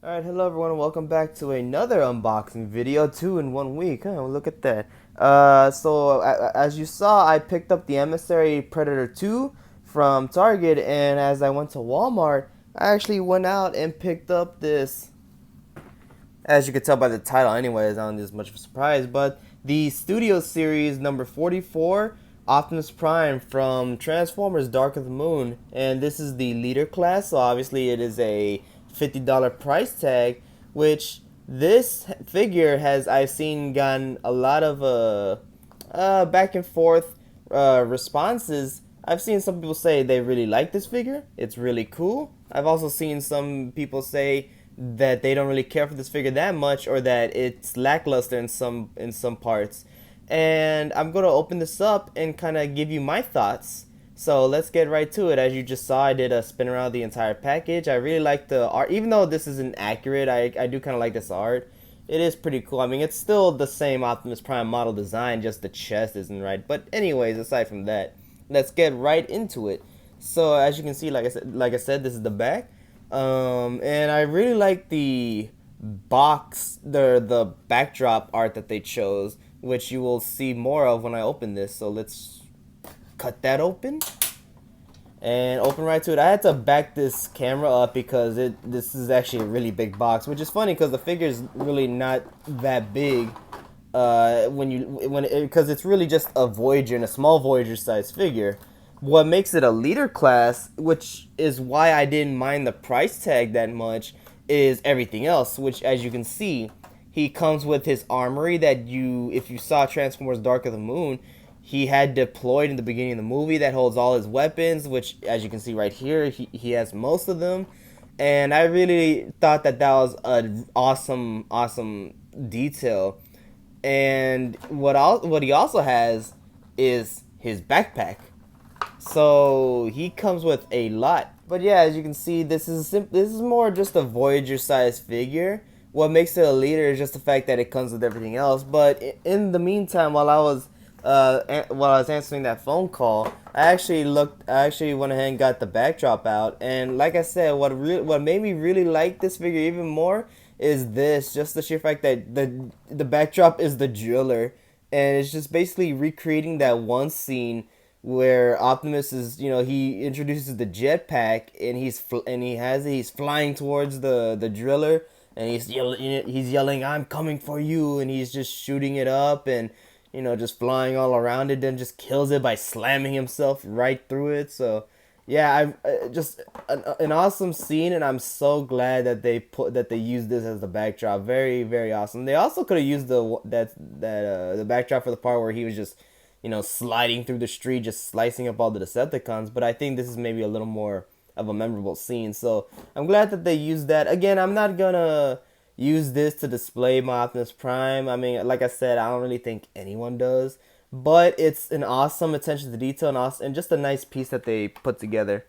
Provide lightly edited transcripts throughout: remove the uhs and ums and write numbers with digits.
Alright, hello everyone, and welcome back to another unboxing video, 2 in 1 week. Look at that. As you saw, I picked up the Emissary Predator 2 from Target, and as I went to Walmart, I actually went out and picked up this, as you could tell by the title anyways, I don't think it's much of a surprise, but the Studio Series number 44, Optimus Prime from Transformers Dark of the Moon. And this is the leader class, so obviously it is a $50 price tag, which this figure has, I've seen, gotten a lot of back and forth responses. I've seen some people say they really like this figure. It's really cool. I've also seen some people say that they don't really care for this figure that much, or that it's lackluster in some parts. And I'm gonna open this up and kind of give you my thoughts. So let's get right to it. As you just saw, I did a spin around the entire package. I really like the art, even though this isn't accurate. I do kind of like this art. It is pretty cool. I mean, it's still the same Optimus Prime model design, just the chest isn't right. But anyways, aside from that, let's get right into it. So as you can see, like I said, this is the back. And I really like the the backdrop art that they chose, which you will see more of when I open this. So let's cut that open and open right to it. I had to back this camera up because this is actually a really big box, which is funny because the figure is really not that big. Because it's really just a Voyager and a small Voyager size figure. What makes it a leader class, which is why I didn't mind the price tag that much, is everything else. Which, as you can see, he comes with his armory that if you saw Transformers Dark of the Moon, he had deployed in the beginning of the movie, that holds all his weapons, which, as you can see right here, he has most of them. And I really thought that that was an awesome detail. And what he also has is his backpack. So he comes with a lot. But yeah, as you can see, this is more just a Voyager size figure. What makes it a leader is just the fact that it comes with everything else. But in the meantime, while I was answering that phone call, I actually went ahead and got the backdrop out. And like I said, what made me really like this figure even more is just the sheer fact that the backdrop is the driller, and it's just basically recreating that one scene where Optimus is, he introduces the jetpack, and he's flying towards the driller, and he's yelling, "I'm coming for you," and he's just shooting it up, and just flying all around it, then just kills it by slamming himself right through it. So yeah, I just an awesome scene, and I'm so glad that they used this as the backdrop. Very, very awesome. They also could have used the backdrop for the part where he was just sliding through the street, just slicing up all the Decepticons. But I think this is maybe a little more of a memorable scene. So I'm glad that they used that. Again, I'm not gonna use this to display my Optimus Prime. I mean, like I said, I don't really think anyone does. But it's an awesome attention to detail, and just a nice piece that they put together.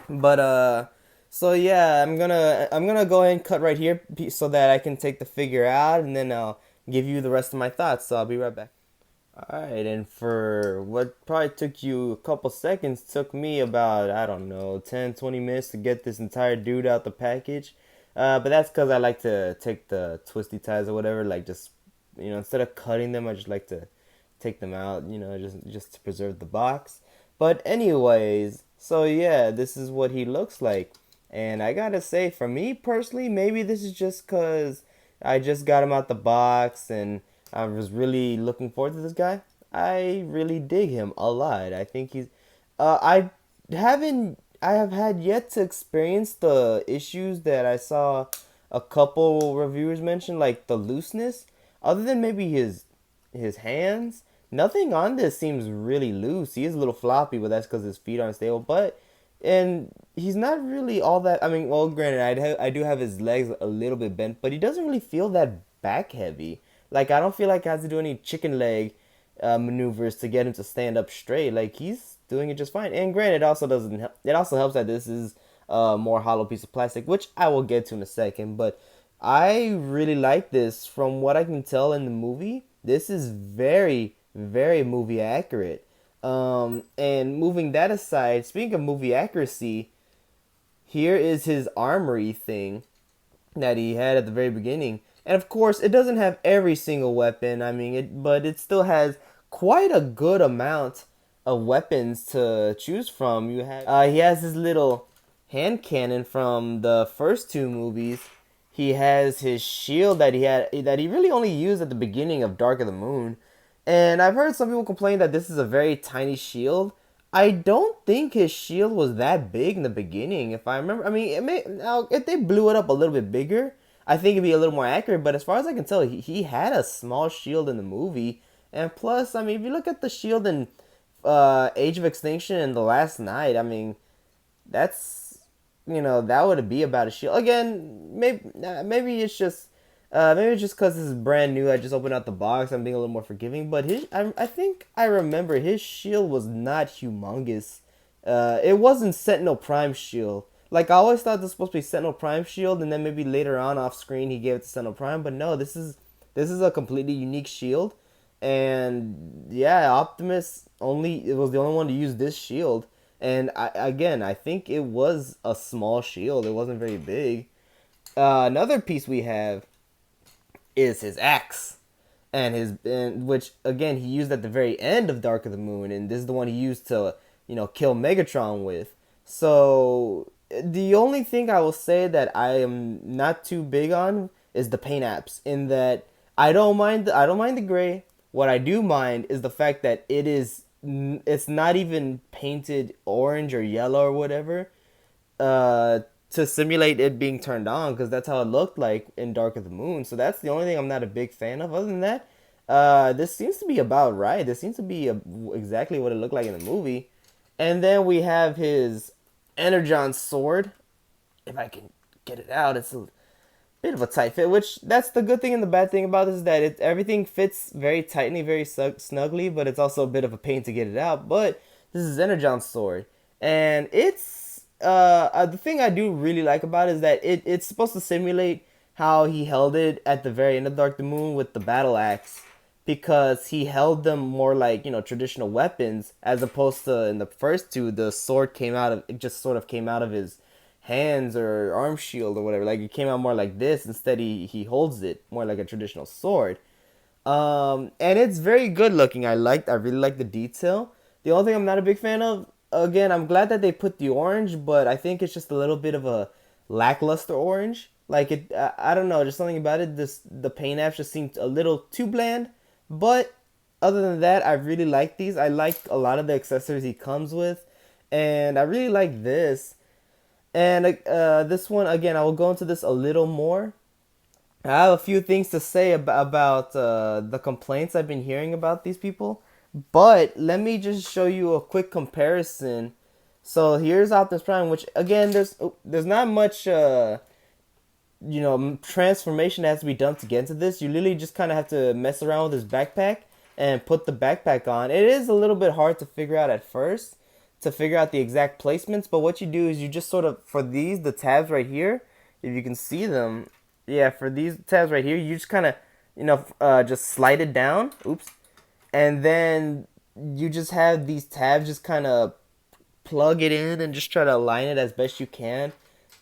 But so yeah, I'm gonna go ahead and cut right here so that I can take the figure out, and then I'll give you the rest of my thoughts. So I'll be right back. Alright, and for what probably took you a couple seconds, took me about, I don't know, 10-20 minutes to get this entire dude out the package. But that's because I like to take the twisty ties or whatever, like just, instead of cutting them, I just like to take them out, just to preserve the box. But anyways, so yeah, this is what he looks like. And I gotta say, for me personally, maybe this is just because I just got him out the box and I was really looking forward to this guy. I really dig him a lot. I think he's. I have had yet to experience the issues that I saw a couple reviewers mention, like the looseness. Other than maybe his hands, nothing on this seems really loose. He is a little floppy, but that's because his feet aren't stable. And he's not really all that. I mean, well, granted, I do have his legs a little bit bent, but he doesn't really feel that back heavy. Like, I don't feel like I have to do any chicken leg maneuvers to get him to stand up straight. Like, he's doing it just fine. And granted, it also doesn't help. It also helps that this is a more hollow piece of plastic, which I will get to in a second. But I really like this. From what I can tell in the movie, this is very, very movie accurate. And moving that aside, speaking of movie accuracy, here is his armory thing. that he had at the very beginning. And of course, it doesn't have every single weapon. I mean, but it still has quite a good amount of weapons to choose from. He has his little hand cannon from the first two movies. He has his shield that he really only used at the beginning of Dark of the Moon. And I've heard some people complain that this is a very tiny shield. I don't think his shield was that big in the beginning. If I remember, I mean, now if they blew it up a little bit bigger, I think it'd be a little more accurate. But as far as I can tell, he had a small shield in the movie. And plus, I mean, if you look at the shield in Age of Extinction and The Last Night, I mean, that's that would be about a shield. Again, maybe it's just because this is brand new. I just opened out the box. I'm being a little more forgiving. But I think I remember his shield was not humongous. It wasn't Sentinel Prime shield. Like I always thought this was supposed to be Sentinel Prime shield, and then maybe later on off screen he gave it to Sentinel Prime. But no, this is a completely unique shield, and yeah, Optimus only it was the only one to use this shield. And I think it was a small shield. It wasn't very big. Another piece we have is his axe, and which again he used at the very end of Dark of the Moon, and this is the one he used to kill Megatron with. So the only thing I will say that I am not too big on is the paint apps. In that I don't mind the gray. What I do mind is the fact that it's not even painted orange or yellow or whatever uh, to simulate it being turned on, because that's how it looked like in Dark of the Moon. So that's the only thing I'm not a big fan of. Other than that, this seems to be about right. This seems to be exactly what it looked like in the movie. And then we have his Energon sword. If I can get it out, it's a bit of a tight fit. Which that's the good thing and the bad thing about this is that everything fits very tightly, very snugly. But it's also a bit of a pain to get it out. But this is Energon's sword, and the thing I do really like about it is that it's supposed to simulate how he held it at the very end of Dark the Moon with the battle axe, because he held them more like traditional weapons, as opposed to in the first two the sword came out of it just sort of came out of his hands or arm shield or whatever. Like it came out more like this. Instead, he holds it more like a traditional sword. And it's very good looking. I really like the detail. The only thing I'm not a big fan of, again, I'm glad that they put the orange, but I think it's just a little bit of a lackluster orange. Like I don't know, just something about it. The paint apps just seemed a little too bland. But other than that, I really like these. I like a lot of the accessories he comes with, and I really like this. And this one again, I will go into this a little more. I have a few things to say about the complaints I've been hearing about these people, but let me just show you a quick comparison. So here's Optimus Prime, which again, there's not much transformation that has to be done to get into this. You literally just kind of have to mess around with his backpack and put the backpack on. It is a little bit hard to figure out at first, to figure out the exact placements, but what you do is you just sort of, for the tabs right here, if you can see them, yeah, for these tabs right here, you just kind of, just slide it down, oops, and then you just have these tabs just kind of plug it in and just try to align it as best you can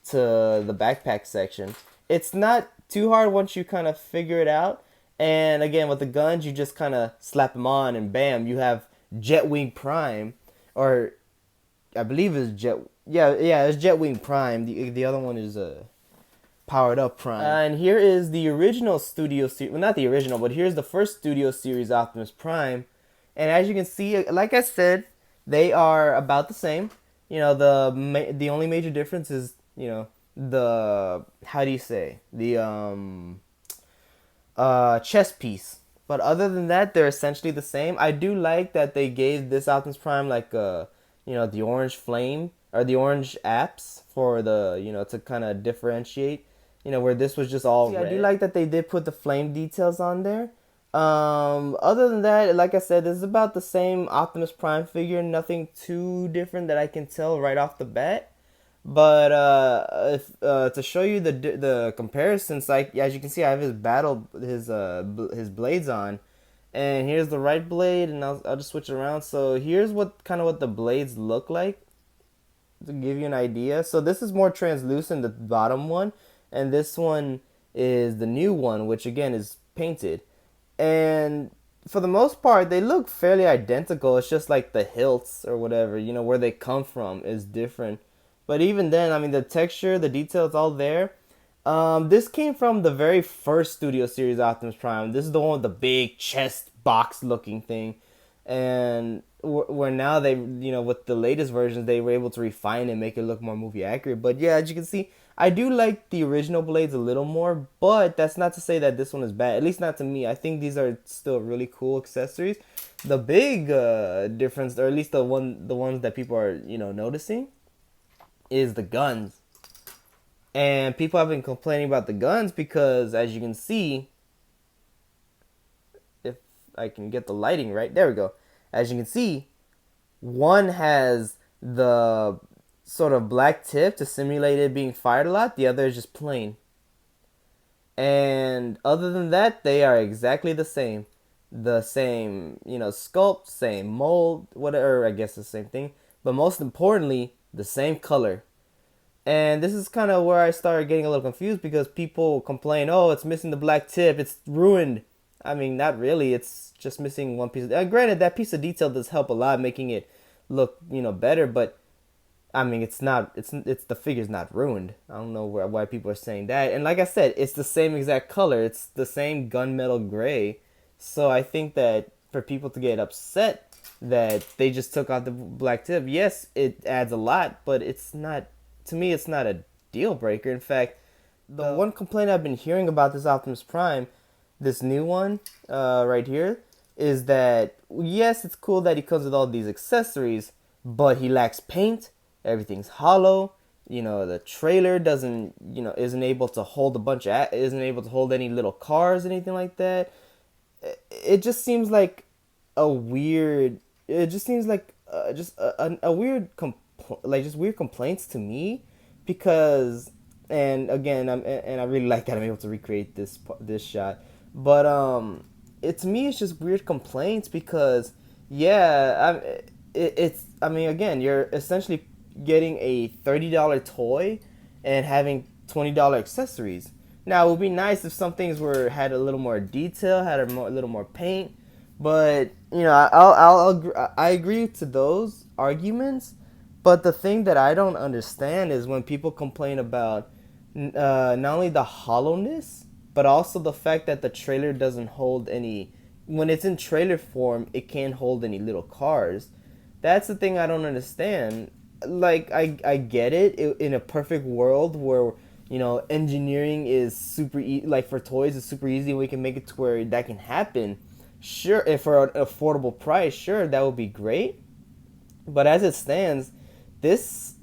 to the backpack section. It's not too hard once you kind of figure it out. And again, with the guns, you just kind of slap them on, and bam, you have Jetwing Prime, or I believe it's Jet. Yeah, it's Jetwing Prime. The other one is Powered Up Prime. And here is the original Studio Series. Well, not the original, but here's the first Studio Series Optimus Prime. And as you can see, like I said, they are about the same. The only major difference is the how do you say the chest piece. But other than that, they're essentially the same. I do like that they gave this Optimus Prime like the orange flame or the orange apps for the to kind of differentiate. Where this was just all red. I do like that they did put the flame details on there. Other than that, like I said, this is about the same Optimus Prime figure. Nothing too different that I can tell right off the bat. But to show you the comparisons, like as you can see, I have his blades on, and here's the right blade, and I'll just switch it around. So here's what the blades look like to give you an idea. So this is more translucent, the bottom one, and this one is the new one, which again is painted. And for the most part, they look fairly identical. It's just like the hilts or whatever, where they come from is different. But even then, I mean, the texture, the detail, it's all there. This came from the very first Studio Series Optimus Prime. This is the one with the big chest box looking thing. And where now they, with the latest versions, they were able to refine it and make it look more movie accurate. But yeah, as you can see, I do like the original blades a little more, but that's not to say that this one is bad. At least not to me. I think these are still really cool accessories. The big difference, or at least the ones that people are noticing, is the guns. And people have been complaining about the guns because, as you can see, if I can get the lighting right, there we go. As you can see, one has the sort of black tip to simulate it being fired a lot. The other is just plain. And other than that, they are exactly the same. The same, sculpt, same mold, whatever, I guess the same thing. But most importantly, the same color. And this is kind of where I started getting a little confused because people complain, oh, it's missing the black tip, it's ruined. I mean, not really, it's just missing one piece. Granted, that piece of detail does help a lot, making it look, better, but I mean, it's the figure's not ruined. I don't know why people are saying that. And like I said, it's the same exact color. It's the same gunmetal gray. So I think that for people to get upset that they just took out the black tip, yes, it adds a lot, but it's not, to me, it's not a deal breaker. In fact, the one complaint I've been hearing about this Optimus Prime, this new one right here, is that, yes, it's cool that he comes with all these accessories, but he lacks paint. Everything's hollow. The trailer doesn't, isn't able to hold isn't able to hold any little cars, anything like that. It just seems like a weird. It just seems like just a weird, just weird complaints to me, because, and again, I really like that I'm able to recreate this shot, but to me it's just weird complaints because, yeah, I mean, again, you're essentially getting a $30 toy and having $20 accessories. Now, it would be nice if some things had a little more detail, had a little more paint, but I agree to those arguments. But the thing that I don't understand is when people complain about not only the hollowness, but also the fact that the trailer doesn't hold any. When it's in trailer form, it can't hold any little cars. That's the thing I don't understand. Like, I get it in a perfect world where engineering is super like for toys is super easy and we can make it to where that can happen. Sure, if for an affordable price, sure, that would be great. But as it stands,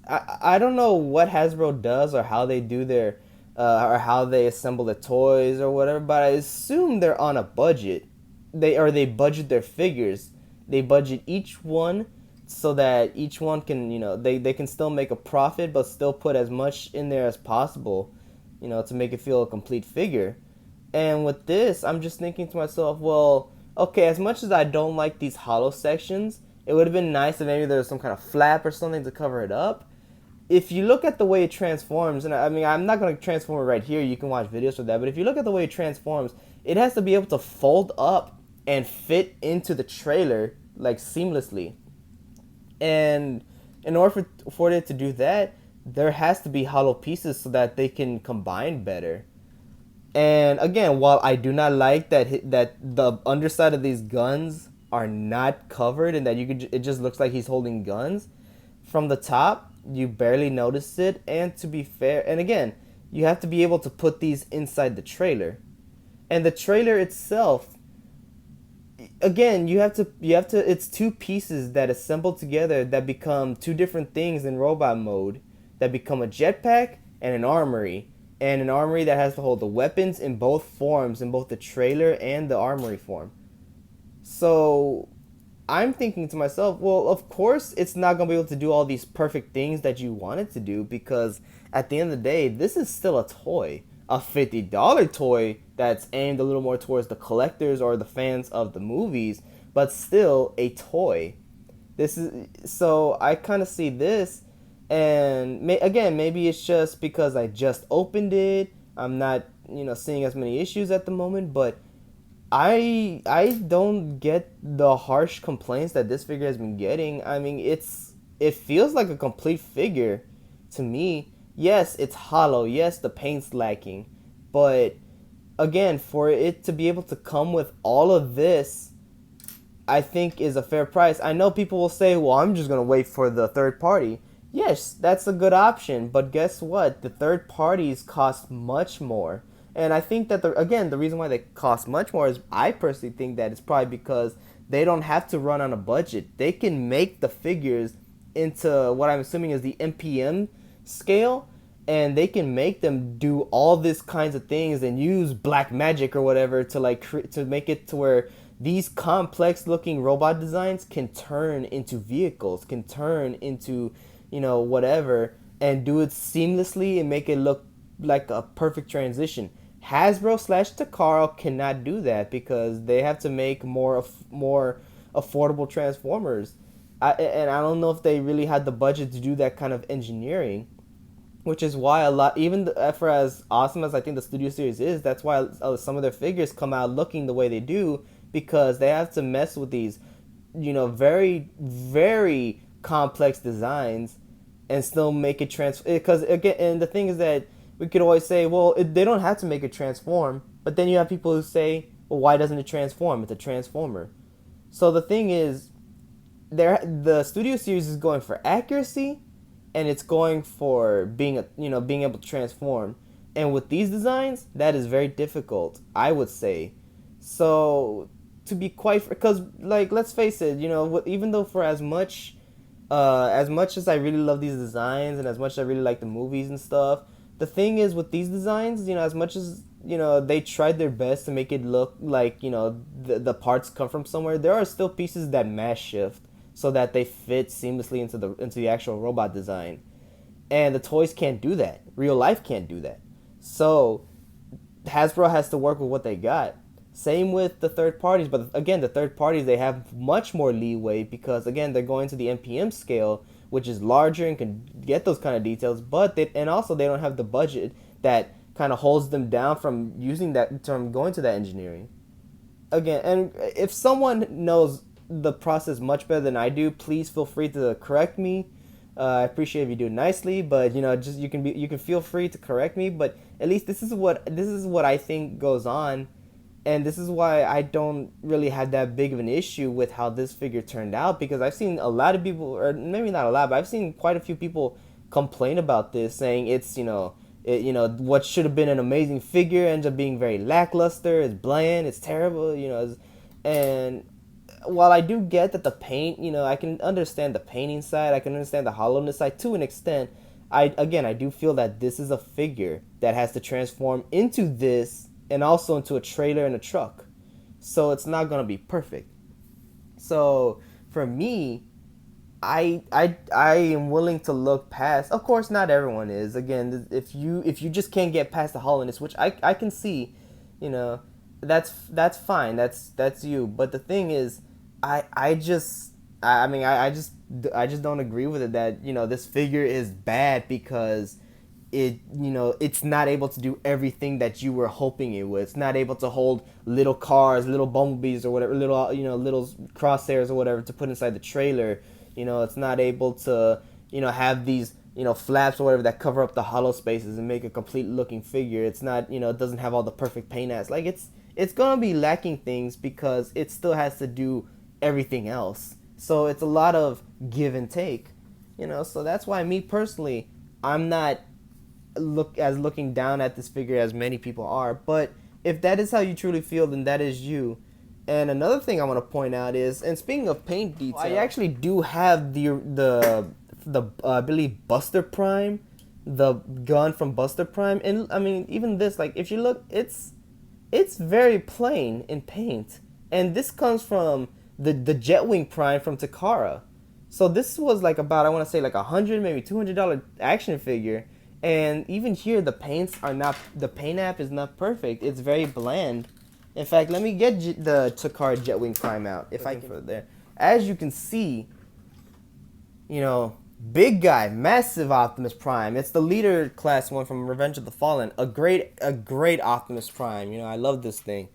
I don't know what Hasbro does or how they do their or how they assemble the toys or whatever, but I assume they're on a budget. They budget their figures. They budget each one so that each one can, they can still make a profit but still put as much in there as possible, to make it feel a complete figure. And with this, I'm just thinking to myself, well, okay, as much as I don't like these hollow sections, it would have been nice if maybe there was some kind of flap or something to cover it up. If you look at the way it transforms, and I mean, I'm not going to transform it right here, you can watch videos for that, but if you look at the way it transforms, it has to be able to fold up and fit into the trailer, like, seamlessly. And in order for it to do that, there has to be hollow pieces so that they can combine better. And again, while I do not like that the underside of these guns are not covered and that it just looks like he's holding guns, from the top you barely notice it. And to be fair, and again, you have to be able to put these inside the trailer, and the trailer itself, again, you have to it's two pieces that assemble together that become two different things in robot mode, that become a jetpack and an armory. And an armory that has to hold the weapons in both forms, in both the trailer and the armory form. So I'm thinking to myself, well, of course it's not going to be able to do all these perfect things that you want it to do, because at the end of the day, this is still a toy. A $50 toy that's aimed a little more towards the collectors or the fans of the movies, but still a toy. So I kind of see this, and again, maybe it's just because I just opened it I'm not, seeing as many issues at the moment, but I don't get the harsh complaints that this figure has been getting. I mean, it feels like a complete figure to me. Yes, it's hollow. Yes, the paint's lacking. But again, for it to be able to come with all of this, I think is a fair price. I know people will say, well, I'm just going to wait for the third party. Yes, that's a good option, but guess what? The third parties cost much more. And I think that, the reason why they cost much more is I personally think that it's probably because they don't have to run on a budget. They can make the figures into what I'm assuming is the MPM scale, and they can make them do all these kinds of things and use black magic or whatever to to make it to where these complex looking robot designs can turn into vehicles, can turn into, whatever, and do it seamlessly and make it look like a perfect transition. Hasbro slash Takara cannot do that because they have to make more affordable Transformers. And I don't know if they really had the budget to do that kind of engineering, which is why a lot, for as awesome as I think the Studio Series is, that's why some of their figures come out looking the way they do, because they have to mess with these, very, very complex designs and still make it transform. Because again, and the thing is that we could always say, well, they don't have to make it transform, but then you have people who say, well, why doesn't it transform? It's a transformer. So the thing is, the Studio Series is going for accuracy, and it's going for being able to transform. And with these designs, that is very difficult, I would say. So to be quite, because let's face it, even though for as much as I really love these designs and as much as I really like the movies and stuff, the thing is with these designs, as much as they tried their best to make it look like the parts come from somewhere, there are still pieces that mass shift so that they fit seamlessly into the actual robot design. And the toys can't do that. Real life can't do that. So Hasbro has to work with what they got. Same with the third parties, but again, the third parties, they have much more leeway because again, they're going to the MPM scale, which is larger and can get those kind of details, and also they don't have the budget that kind of holds them down from going to that engineering. Again, and if someone knows the process much better than I do, please feel free to correct me. I appreciate if you do it nicely, but just you can feel free to correct me. But at least this is what I think goes on, and this is why I don't really have that big of an issue with how this figure turned out, because I've seen a lot of people, or maybe not a lot, but I've seen quite a few people complain about this, saying it's what should have been an amazing figure ends up being very lackluster. It's bland. It's terrible. And while I do get that the paint, I can understand the painting side, I can understand the hollowness side to an extent. I do feel that this is a figure that has to transform into this and also into a trailer and a truck. So it's not going to be perfect. So for me, I am willing to look past. Of course, not everyone is. Again, if you just can't get past the hollowness, which I can see, that's fine. That's you. But the thing is, I just don't agree with it that this figure is bad because it's not able to do everything that you were hoping it would. It's not able to hold little cars, little bumblebees or whatever, little crosshairs or whatever to put inside the trailer. It's not able to have these flaps or whatever that cover up the hollow spaces and make a complete looking figure. It's not it doesn't have all the perfect paint apps. It's gonna be lacking things because it still has to do everything else. So it's a lot of give and take, so that's why me personally, I'm not looking down at this figure as many people are. But if that is how you truly feel, then that is you. And another thing I want to point out is, and speaking of paint detail, I actually do have the I believe Buster Prime, the gun from Buster Prime, and I mean even this, if you look, it's very plain in paint, and this comes from the Jetwing Prime from Takara. So this was about, I want to say $100, maybe $200 action figure, and even here the paint app is not perfect. It's very bland. In fact, let me get the Takara Jetwing Prime out if I can. There, as you can see, Big guy, massive Optimus Prime. It's the leader class one from Revenge of the Fallen. A great Optimus Prime. I love this thing.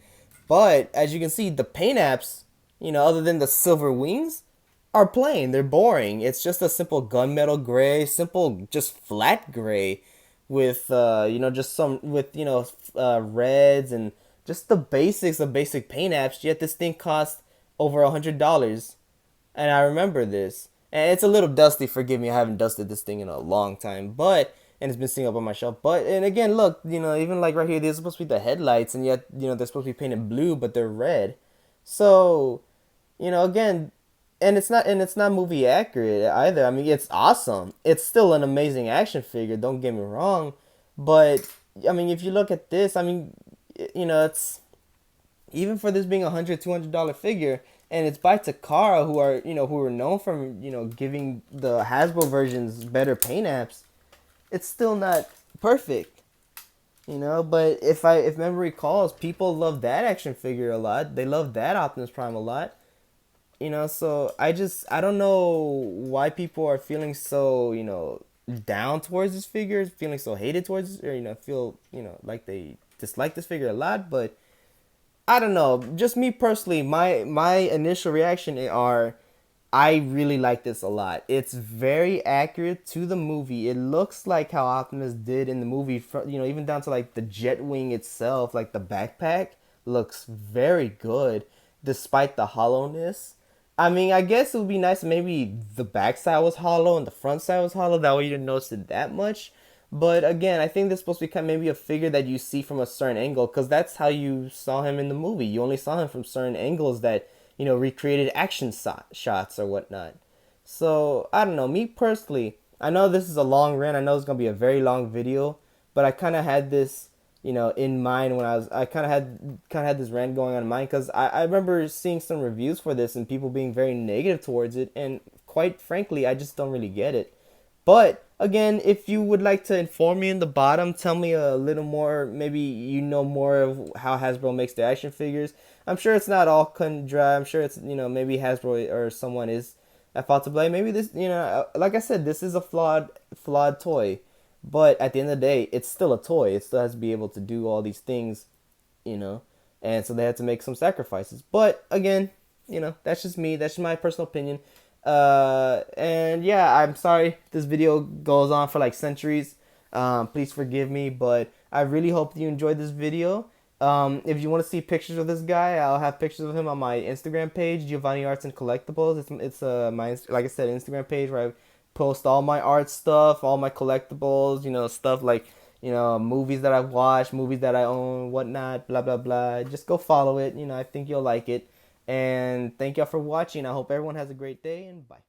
But as you can see, the paint apps, other than the silver wings, are plain. They're boring. It's just a simple gunmetal gray, simple, just flat gray, with just some with reds and just the basics of basic paint apps. Yet this thing cost over $100, and I remember this. And it's a little dusty. Forgive me, I haven't dusted this thing in a long time, but and it's been sitting up on my shelf. But and again, look, even like right here, these are supposed to be the headlights, and yet they're supposed to be painted blue, but they're red. So again, and it's not movie accurate either. I mean, it's awesome. It's still an amazing action figure. Don't get me wrong, but I mean, if you look at this, I mean, it's even for this being $100-$200 figure, and it's by Takara, who are known from giving the Hasbro versions better paint apps. It's still not perfect, But if memory calls, people love that action figure a lot. They love that Optimus Prime a lot, So I don't know why people are feeling so down towards this figure, feeling so hated towards this, or feel like they dislike this figure a lot, but I don't know. Just me personally, my initial reaction are I really like this a lot. It's very accurate to the movie. It looks like how Optimus did in the movie, even down to like the jet wing itself, like the backpack looks very good despite the hollowness. I mean, I guess it would be nice if maybe the back side was hollow and the front side was hollow. That way you didn't notice it that much. But again, I think this is supposed to be kind of maybe a figure that you see from a certain angle, because that's how you saw him in the movie. You only saw him from certain angles that recreated action shots or whatnot. So I don't know. Me personally, I know this is a long rant. I know it's gonna be a very long video, but I kind of had this in mind when I kind of had this rant going on in mind, because I remember seeing some reviews for this and people being very negative towards it, and quite frankly, I just don't really get it. But again, if you would like to inform me in the bottom, tell me a little more. Maybe you know more of how Hasbro makes their action figures. I'm sure it's not all cut and dry. I'm sure it's maybe Hasbro or someone is at fault to blame. Maybe this like I said, this is a flawed toy, but at the end of the day, it's still a toy. It still has to be able to do all these things, you know, and so they had to make some sacrifices. But again, that's just me. That's just my personal opinion. And yeah, I'm sorry this video goes on for like centuries. Please forgive me, but I really hope you enjoyed this video. If you want to see pictures of this guy, I'll have pictures of him on my Instagram page, Giovanni Arts and Collectibles. It's my, like I said, Instagram page where I post all my art stuff, all my collectibles, stuff like movies that I've watched, movies that I own, whatnot, blah blah blah. Just go follow it. I think you'll like it. And thank y'all for watching. I hope everyone has a great day, and bye.